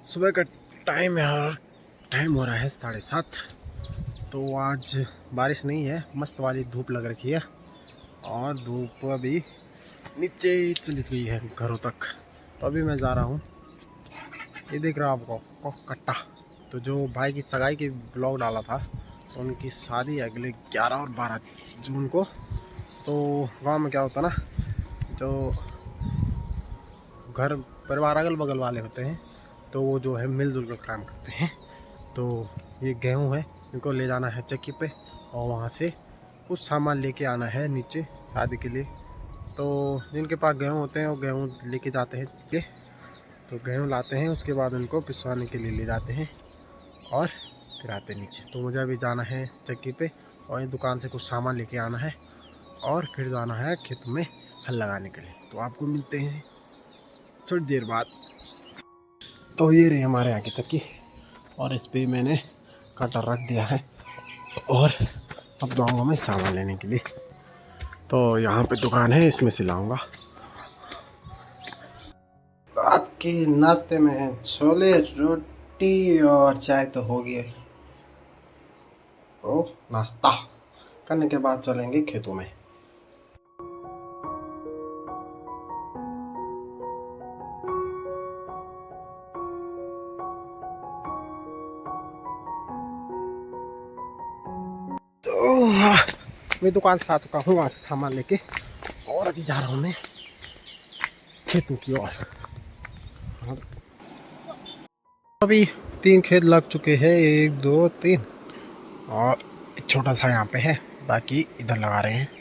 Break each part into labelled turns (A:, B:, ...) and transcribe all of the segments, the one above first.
A: सुबह का टाइम है और टाइम हो रहा है 7:30। तो आज बारिश नहीं है, मस्त वाली धूप लग रखी है और धूप अभी नीचे चली गई है घरों तक। तो अभी मैं जा रहा हूँ, ये देख रहा हूँ आपको कट्टा। तो जो भाई की सगाई की ब्लॉग डाला था, तो उनकी शादी है अगले 11 और 12 जून को। तो गांव में क्या होता है ना, जो घर परिवार अगल बगल वाले होते हैं तो वो जो है मिलजुल कर काम करते हैं। तो ये गेहूँ है, इनको ले जाना है चक्की पे और वहाँ से कुछ सामान लेके आना है नीचे शादी के लिए। तो जिनके पास गेहूँ होते हैं वो गेहूँ लेके जाते हैं के, तो गेहूँ लाते हैं, उसके बाद उनको पिसवाने के लिए ले जाते हैं और फिर आते हैं नीचे। तो मुझे अभी जाना है चक्की पे और ये दुकान से कुछ सामान लेके आना है और फिर जाना है खेत में हल लगाने के लिए। तो आपको मिलते हैं थोड़ी देर बाद। तो ये रही हमारे यहाँ की चक्की और इस पर मैंने कटर रख दिया है और अब जाऊँगा मैं सामान लेने के लिए। तो यहाँ पे दुकान है, इसमें से लाऊंगा। रात के नाश्ते में छोले रोटी और चाय तो हो गया। तो नाश्ता करने के बाद चलेंगे खेतों में। तो मैं दुकान से आ चुका हूँ, वहाँ से सामान लेके और अभी जा रहा हूँ मैं खेतों की ओर। अभी 3 खेत लग चुके हैं, 1 2 3 और एक छोटा सा यहाँ पे है, बाकी इधर लगा रहे हैं।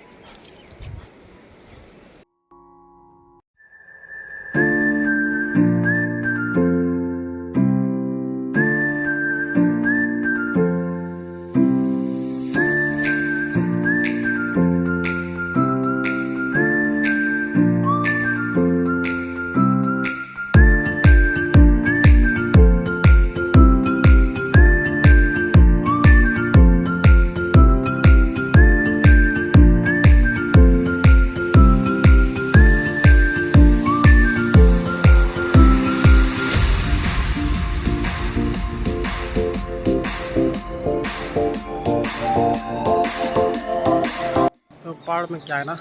A: तो पहाड़ में क्या है ना,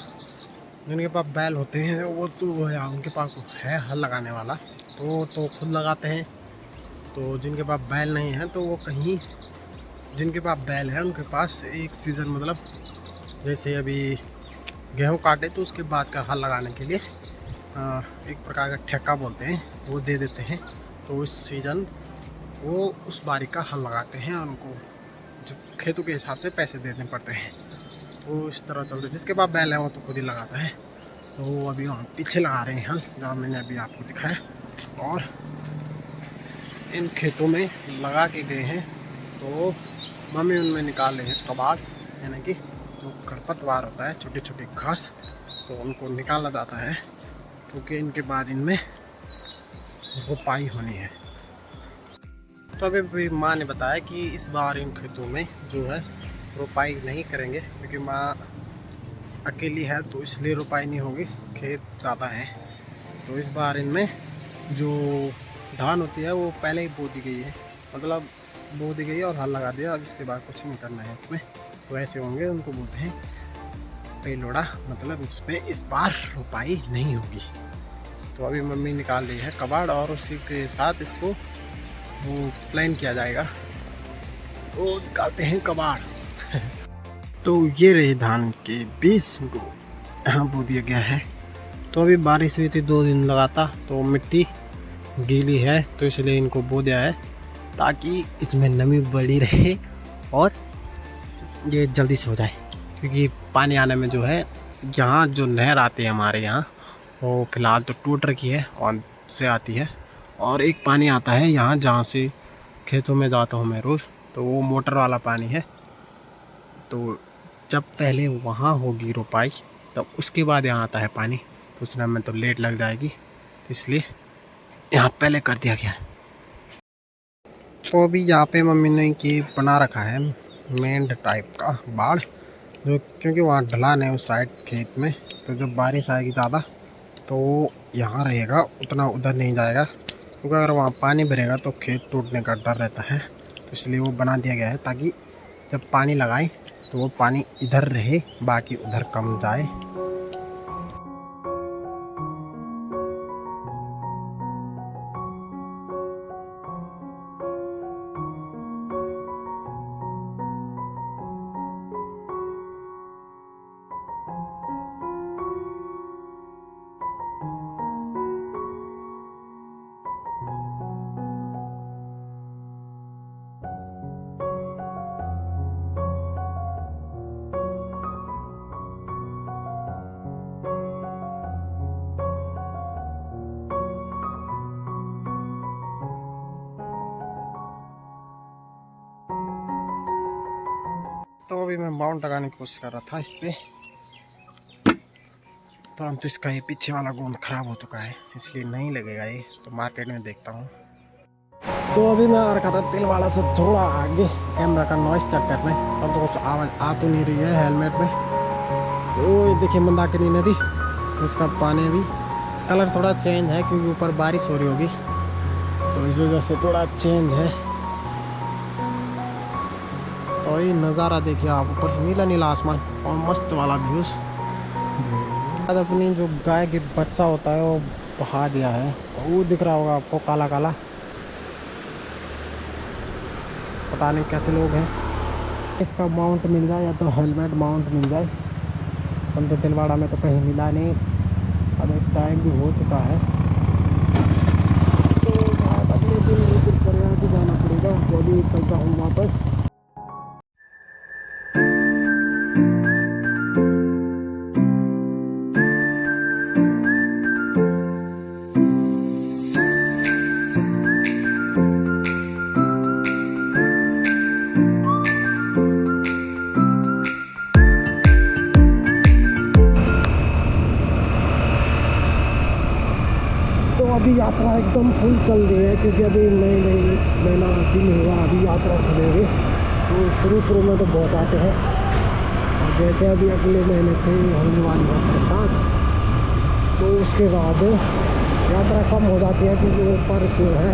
A: जिनके पास बैल होते हैं वो तो या उनके पास है हल लगाने वाला, तो खुद लगाते हैं। तो जिनके पास बैल नहीं है तो वो कहीं, जिनके पास बैल है उनके पास एक सीज़न, मतलब जैसे अभी गेहूं काटे तो उसके बाद का हल लगाने के लिए एक प्रकार का ठेका बोलते हैं, वो दे देते हैं। तो उस सीज़न वो उस बारी का हल लगाते हैं और उनको जो खेतों के हिसाब से पैसे देने पड़ते हैं। तो इस तरह चलते, जिसके पास बैल है वो तो खुद ही लगाता है। तो अभी हम पीछे लगा रहे हैं हल, जो मैंने अभी आपको दिखाया। और इन खेतों में लगा के गए हैं तो मम्मी उनमें निकाल रहे हैं कबाड़, यानी कि जो खरपतवार होता है, छोटी छोटी घास, तो उनको निकाला जाता है क्योंकि इनके बाद इनमें रोपाई होनी है। तो अभी माँ ने बताया कि इस बार इन खेतों में जो है रोपाई नहीं करेंगे, क्योंकि माँ अकेली है तो इसलिए रोपाई नहीं होगी, खेत ज़्यादा है। तो इस बार इनमें जो धान होती है वो पहले ही बो दी गई है, मतलब बो दी गई है और हल लगा दिया, अब इसके बाद कुछ नहीं करना है इसमें। तो ऐसे होंगे, उनको बोलते हैं पेलोड़ा, मतलब इसमें इस बार रोपाई नहीं होगी। तो अभी मम्मी निकाल रही है कबाड़ और उसी के साथ इसको वो प्लान किया जाएगा। तो निकालते हैं कबाड़। तो ये रहे धान के बीज को यहाँ बो दिया गया है। तो अभी बारिश हुई थी 2 दिन लगातार, तो मिट्टी गीली है तो इसलिए इनको बो दिया है ताकि इसमें नमी बढ़ी रहे और ये जल्दी से हो जाए। क्योंकि पानी आने में जो है, यहाँ जो नहर आती है हमारे यहाँ, वो फ़िलहाल तो टूट रखी है और से आती है, और एक पानी आता है यहाँ जहाँ से खेतों में जाता हूँ मैं रोज़, तो वो मोटर वाला पानी है। तो जब पहले वहाँ होगी रोपाई तब उसके बाद यहाँ आता है पानी, तो उस टाइम में तो लेट लग जाएगी, इसलिए यहाँ पहले कर दिया गया है। तो अभी यहाँ पे मम्मी ने कि बना रखा है मेंढ टाइप का बाड़, जो क्योंकि वहाँ ढलान है उस साइड खेत में, तो जब बारिश आएगी ज़्यादा तो यहाँ रहेगा, उतना उधर नहीं जाएगा। क्योंकि अगर वहाँ पानी भरेगा तो खेत टूटने का डर रहता है, तो इसलिए वो बना दिया गया है ताकि जब पानी लगाए तो वो पानी इधर रहे, बाकी उधर कम जाए। तो अभी मैं माउंट लगाने की कोशिश कर रहा था इस पे, परंतु इसका ये पीछे वाला गोंद खराब हो चुका है, इसलिए नहीं लगेगा ये। तो मार्केट में देखता हूँ। तो अभी मैं आ रखा था तेल वाला से थोड़ा आगे कैमरा का नॉइस चेक करने, और तो कुछ आवाज़ आ तो नहीं रही है हेलमेट में। तो ये देखिए मंदाकिनी नदी, इसका पानी भी कलर थोड़ा चेंज है क्योंकि ऊपर बारिश हो रही होगी, तो इस वजह से थोड़ा चेंज है। और ये नज़ारा देखिए आप, ऊपर से नीला नीला आसमान और मस्त वाला व्यूज। अपनी जो गाय के बच्चा होता है वो बहा दिया है, वो दिख रहा होगा आपको काला काला, पता नहीं कैसे लोग हैं। इसका माउंट मिल जाए या तो हेलमेट माउंट मिल जाए, हम तो तिलवाड़ा में तो कहीं मिला नहीं। अब एक टाइम भी हो चुका है, तो अगले दिन फिर परिवार को जाना पड़ेगा। तो अभी चलता हूँ वापस। अभी यात्रा एकदम फुल चल रही है क्योंकि अभी नई महीना दिन हुआ, अभी यात्रा चलेगी। तो शुरू में तो बहुत आते हैं, और जैसे अभी अगले महीने से होने वाली है बरसात, तो उसके बाद यात्रा कम हो जाती है क्योंकि ऊपर जो है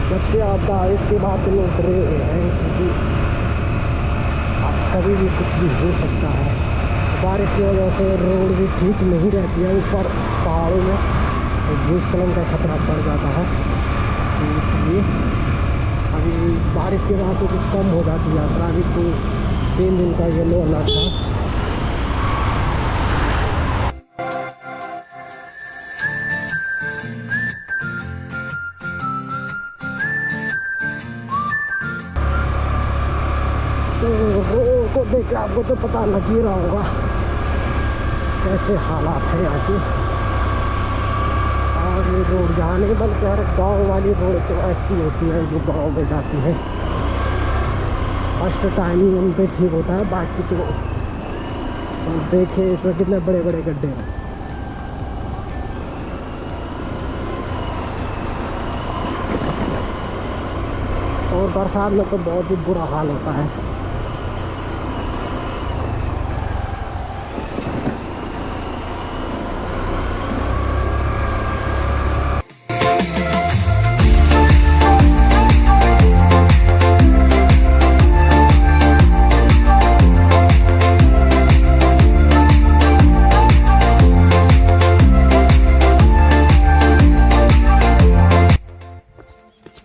A: जब से आपदा इसके बाद लोग डरे हुए हैं क्योंकि अब कभी भी कुछ भी हो सकता है। बारिश की वजह से रोड भी ठीक नहीं रहती है, ऊपर पहाड़ों में भूस्खलन का खतरा बढ़ जाता है। तो इसलिए अभी बारिश के बाद तो कुछ कम हो जाती है यात्रा। अभी तो 3 दिन का येलो अलर्ट था। तो रोड को देख के आपको तो पता लग ही रहा होगा कैसे हालात है यहाँ के। ये रोड जहाँ नहीं, बल्कि हर गाँव वाली रोड तो ऐसी होती है जो गाँव में जाती है। फर्स्ट टाइम ही उन पर ठीक होता है, बाकी तो देखे इसमें कितने बड़े बड़े गड्ढे हैं। और बरसात में तो बहुत ही बुरा हाल होता है।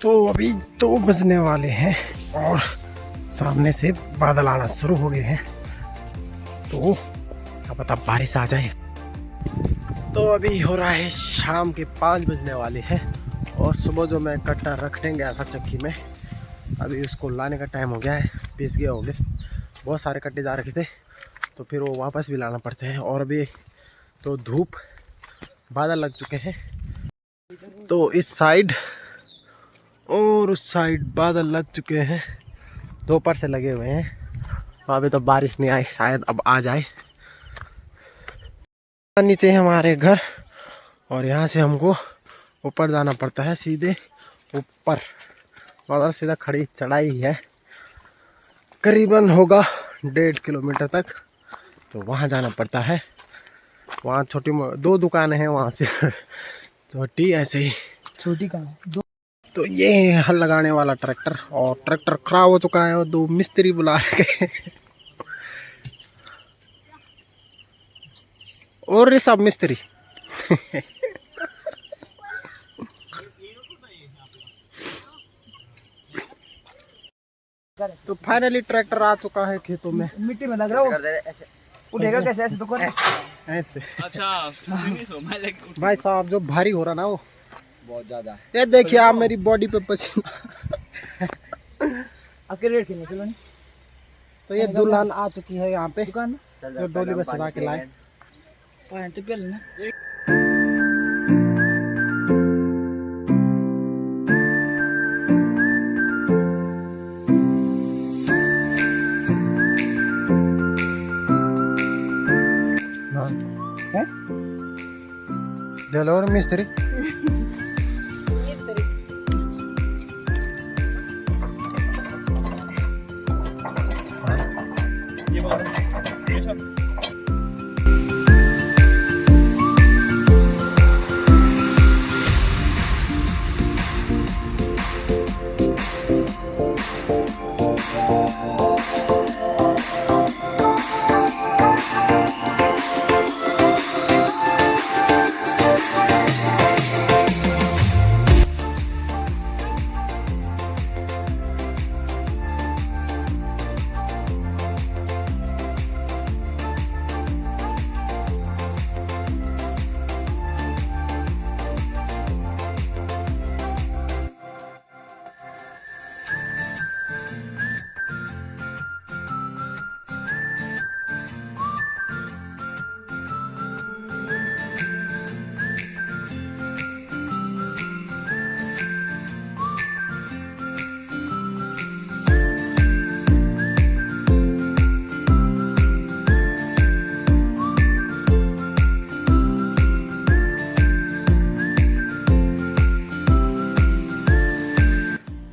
A: तो अभी 2 बजने वाले हैं और सामने से बादल आना शुरू हो गए हैं, तो क्या पता बारिश आ जाए। तो अभी हो रहा है शाम के 5 बजने वाले हैं, और सुबह जो मैं कट्टा रखने गया था चक्की में, अभी उसको लाने का टाइम हो गया है, पीस गया हो गए। बहुत सारे कट्टे जा रखे थे, तो फिर वो वापस भी लाना पड़ते हैं। और अभी तो धूप बादल लग चुके हैं, तो इस साइड और उस साइड बादल लग चुके हैं, दोपहर से लगे हुए हैं। अभी तो बारिश नहीं आई, शायद अब आ जाए। नीचे हमारे घर, और यहाँ से हमको ऊपर जाना पड़ता है, सीधे ऊपर। और सीधा खड़ी चढ़ाई है, करीबन होगा 1.5 किलोमीटर तक, तो वहाँ जाना पड़ता है। वहाँ छोटी 2 दुकानें हैं, वहाँ से छोटी ऐसे ही
B: छोटी कहाँ।
A: तो ये है हल लगाने वाला ट्रैक्टर, और ट्रैक्टर खराब हो चुका है और 2 मिस्त्री बुला रखे और ये सब मिस्त्री तो फाइनली ट्रैक्टर आ चुका है खेतों में।
B: मिट्टी में लग रहा है ऐसे उठेगा कैसे, ऐसे तो कर
A: ऐसे।
C: अच्छा
A: भाई साहब जो भारी हो रहा ना वो
B: बहुत ज्यादा।
A: ये देखिए आप मेरी बॉडी पे पसीना
B: अकेले खेलने चलो नहीं।
A: तो ये दुल्हन आ चुकी है यहाँ पे,
B: दुकान
A: जो डोली में सजा के लाए।
B: पानी तो पहले ना
A: चलो और मिस्त्री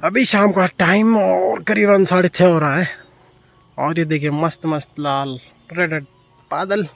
A: अभी शाम का टाइम और करीबन 6:30 हो रहा है, और ये देखिए मस्त मस्त लाल रेड बादल।